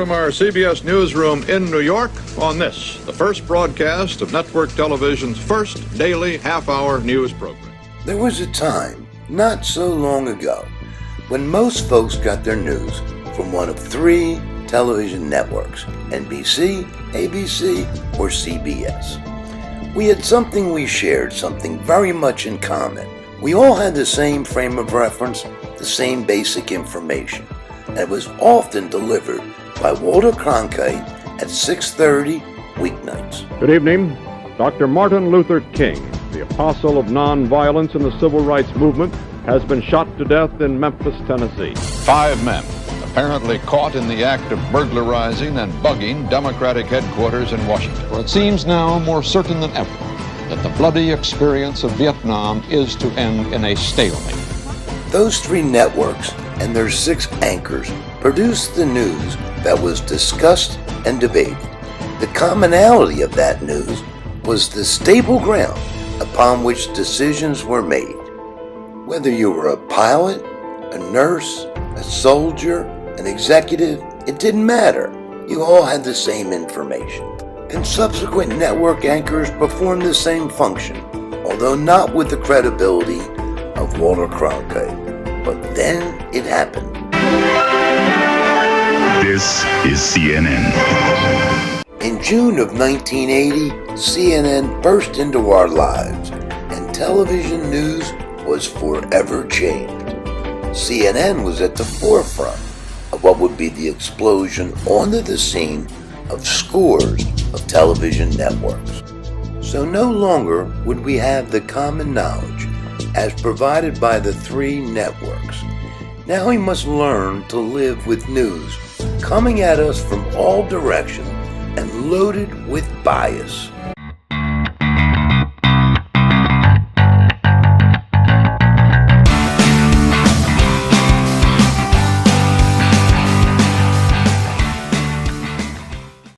from our CBS newsroom in New York on this, the first broadcast of network television's first daily half-hour news program. There was a time, not so long ago, when most folks got their news from one of three television networks, NBC, ABC, or CBS. We had something we shared, something very much in common. We all had the same frame of reference, the same basic information, and it was often delivered by Walter Cronkite at 6:30 weeknights. Good evening. Dr. Martin Luther King, the apostle of nonviolence in the civil rights movement, has been shot to death in Memphis, Tennessee. 5 men apparently caught in the act of burglarizing and bugging Democratic headquarters in Washington. Well, it seems now more certain than ever that the bloody experience of Vietnam is to end in a stalemate. Those three networks and their 6 anchors produced the news that was discussed and debated. The commonality of that news was the stable ground upon which decisions were made. Whether you were a pilot, a nurse, a soldier, an executive, it didn't matter. You all had the same information. And subsequent network anchors performed the same function, although not with the credibility of Walter Cronkite. But then it happened. This is CNN. In June of 1980, CNN burst into our lives, and television news was forever changed. CNN was at the forefront of what would be the explosion onto the scene of scores of television networks. So no longer would we have the common knowledge as provided by the 3 networks. Now we must learn to live with news coming at us from all directions and loaded with bias.